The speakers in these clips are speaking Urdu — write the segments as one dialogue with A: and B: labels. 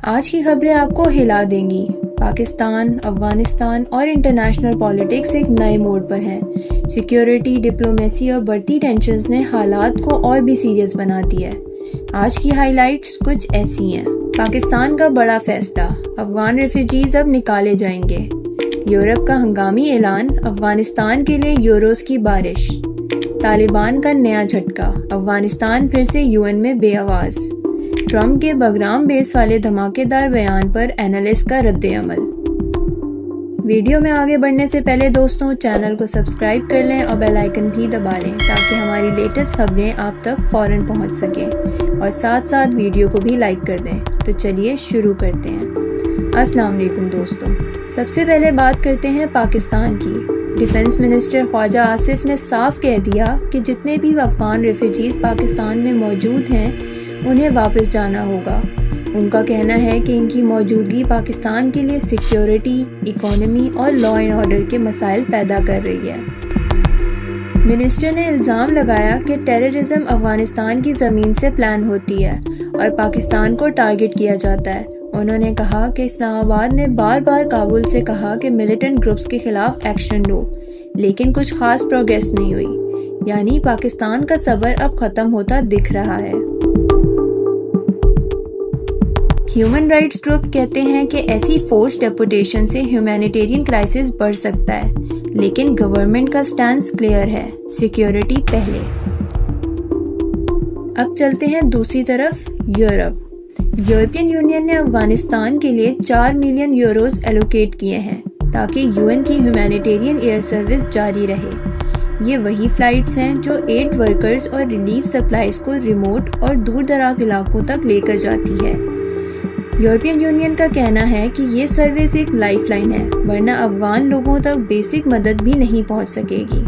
A: آج کی خبریں آپ کو ہلا دیں گی۔ پاکستان، افغانستان اور انٹرنیشنل پالیٹکس ایک نئے موڑ پر ہیں۔ سیکیورٹی، ڈپلومیسی اور بڑھتی ٹینشنز نے حالات کو اور بھی سیریس بنا دیا ہے۔ آج کی ہائی لائٹس کچھ ایسی ہیں۔ پاکستان کا بڑا فیصلہ، افغان ریفیوجیز اب نکالے جائیں گے۔ یورپ کا ہنگامی اعلان، افغانستان کے لیے یوروز کی بارش۔ طالبان کا نیا جھٹکا، افغانستان پھر سے UN میں بے آواز۔ ٹرمپ کے بگرام بیس والے دھماکے دار بیان پر اینالسٹ کا رد عمل۔ ویڈیو میں آگے بڑھنے سے پہلے دوستوں، چینل کو سبسکرائب کر لیں اور بیل آئیکن بھی دبا لیں تاکہ ہماری لیٹسٹ خبریں آپ تک فوراً پہنچ سکیں، اور ساتھ ساتھ ویڈیو کو بھی لائک کر دیں۔ تو چلیے شروع کرتے ہیں۔ السلام علیکم دوستوں، سب سے پہلے بات کرتے ہیں پاکستان کی۔ ڈیفنس منسٹر خواجہ آصف نے صاف کہہ دیا کہ جتنے بھی افغان ریفیوجیز پاکستان میں موجود ہیں انہیں واپس جانا ہوگا۔ ان کا کہنا ہے کہ ان کی موجودگی پاکستان کے لیے سیکیورٹی، اکانومی اور لا اینڈ آرڈر کے مسائل پیدا کر رہی ہے۔ منسٹر نے الزام لگایا کہ ٹیررزم افغانستان کی زمین سے پلان ہوتی ہے اور پاکستان کو ٹارگٹ کیا جاتا ہے۔ انہوں نے کہا کہ اسلام آباد نے بار بار کابل سے کہا کہ ملیٹنٹ گروپس کے خلاف ایکشن لو، لیکن کچھ خاص پروگریس نہیں ہوئی، یعنی پاکستان کا صبر اب ختم ہوتا دکھ رہا ہے۔ ہیومن رائٹس گروپ کہتے ہیں کہ ایسی فورس ڈیپوٹیشن سے ہیومینیٹیرین کرائسس بڑھ سکتا ہے، لیکن گورنمنٹ کا سٹینس کلیئر ہے، سیکیورٹی پہلے۔ اب چلتے ہیں دوسری طرف، یورپ۔ یورپین یونین نے افغانستان کے لیے 4 ملین یوروز ایلوکیٹ کیے ہیں تاکہ UN کی ہیومینیٹیرین ایئر سروس جاری رہے۔ یہ وہی فلائٹس ہیں جو ایڈ ورکرز اور ریلیف سپلائز کو ریموٹ اور دور دراز علاقوں تک لے کر جاتی ہے۔ یورپین یونین کا کہنا ہے کہ یہ سروس ایک لائف لائن ہے، ورنہ افغان لوگوں تک بیسک مدد بھی نہیں پہنچ سکے گی۔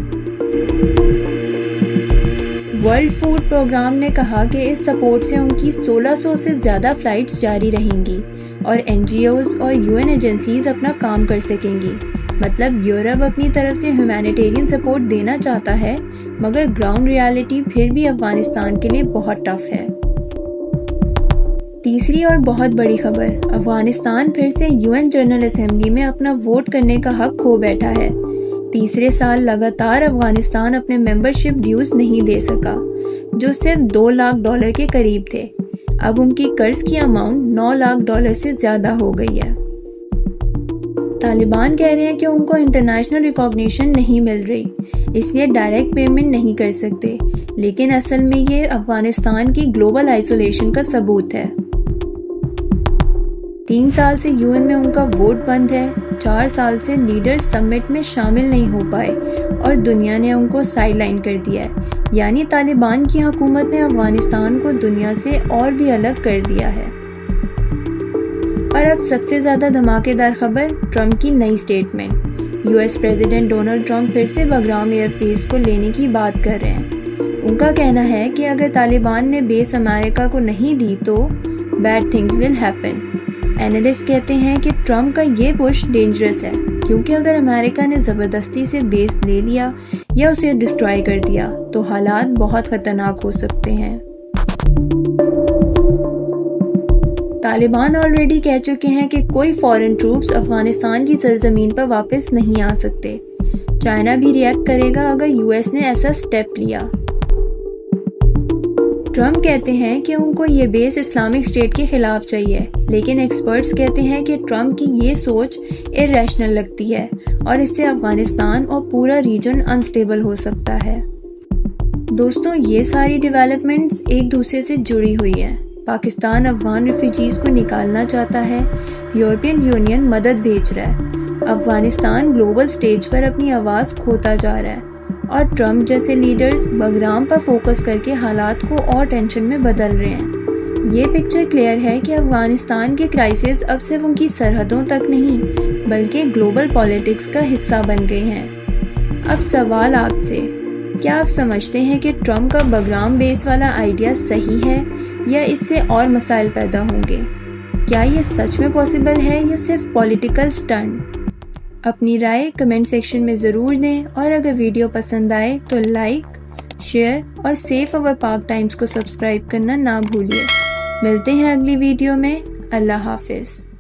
A: ورلڈ فوڈ پروگرام نے کہا کہ اس سپورٹ سے ان کی 1600 سے زیادہ فلائٹس جاری رہیں گی اور NGOز اور UN ایجنسیز اپنا کام کر سکیں گی۔ مطلب یورپ اپنی طرف سے ہیومینیٹیرین سپورٹ دینا چاہتا ہے، مگر گراؤنڈ ریالٹی پھر بھی افغانستان کے لیے بہت ٹف ہے۔ تیسری اور بہت بڑی خبر، افغانستان پھر سے UN جنرل اسمبلی میں اپنا ووٹ کرنے کا حق کھو بیٹھا ہے۔ تیسرے سال لگاتار افغانستان اپنے ممبرشپ ڈیوز نہیں دے سکا، جو صرف $2 لاکھ کے قریب تھے۔ اب ان کی قرض کی اماؤنٹ $9 لاکھ سے زیادہ ہو گئی ہے۔ طالبان کہہ رہے ہیں کہ ان کو انٹرنیشنل ریکگنیشن نہیں مل رہی، اس لیے ڈائریکٹ پیمنٹ نہیں کر سکتے، لیکن اصل میں یہ افغانستان کی گلوبل آئسولیشن کا ثبوت ہے۔ 3 سال سے UN میں ان کا ووٹ بند ہے، 4 سال سے لیڈر سمٹ میں شامل نہیں ہو پائے اور دنیا نے ان کو سائیڈ لائن کر دیا ہے، یعنی طالبان کی حکومت نے افغانستان کو دنیا سے اور بھی الگ کر دیا ہے۔ اور اب سب سے زیادہ دھماکے دار خبر، ٹرمپ کی نئی statement. US president Donald Trump پھر سے بگرام ایئر بیس کو لینے کی بات کر رہے ہیں۔ ان کا کہنا ہے کہ اگر طالبان نے بیس امریکہ کو نہیں دی تو bad things will happen. Analyst کہتے ہیں کہ ٹرمپ کا یہ پش ڈینجرس ہے، کیونکہ اگر امریکہ نے زبردستی سے بیس لے لیا یا اسے ڈسٹرائے کر دیا تو حالات بہت خطرناک ہو سکتے ہیں۔ طالبان آلریڈی کہہ چکے ہیں کہ کوئی فارن ٹروپس افغانستان کی سرزمین پر واپس نہیں آ سکتے۔ چائنا بھی ریئیکٹ کرے گا اگر US نے ایسا سٹیپ لیا۔ ٹرمپ کہتے ہیں کہ ان کو یہ بیس اسلامک اسٹیٹ کے خلاف چاہیے، لیکن ایکسپرٹس کہتے ہیں کہ ٹرمپ کی یہ سوچ irrational لگتی ہے اور اس سے افغانستان اور پورا ریجن انسٹیبل ہو سکتا ہے۔ دوستوں، یہ ساری ڈیولپمنٹس ایک دوسرے سے جڑی ہوئی ہیں۔ پاکستان افغان ریفیوجیز کو نکالنا چاہتا ہے، یورپین یونین مدد بھیج رہا ہے، افغانستان گلوبل سٹیج پر اپنی آواز کھوتا جا رہا ہے، اور ٹرمپ جیسے لیڈرز بگرام پر فوکس کر کے حالات کو اور ٹینشن میں بدل رہے ہیں۔ یہ پکچر کلیئر ہے کہ افغانستان کے کرائسس اب صرف ان کی سرحدوں تک نہیں بلکہ گلوبل پالیٹکس کا حصہ بن گئے ہیں۔ اب سوال آپ سے، کیا آپ سمجھتے ہیں کہ ٹرمپ کا بگرام بیس والا آئیڈیا صحیح ہے یا اس سے اور مسائل پیدا ہوں گے؟ کیا یہ سچ میں پاسبل ہے یا صرف پولیٹیکل سٹنٹ؟ اپنی رائے کمنٹ سیکشن میں ضرور دیں، اور اگر ویڈیو پسند آئے تو لائک، شیئر اور سیف اوور پاک ٹائمز کو سبسکرائب کرنا نہ بھولیے۔ ملتے ہیں اگلی ویڈیو میں۔ اللہ حافظ.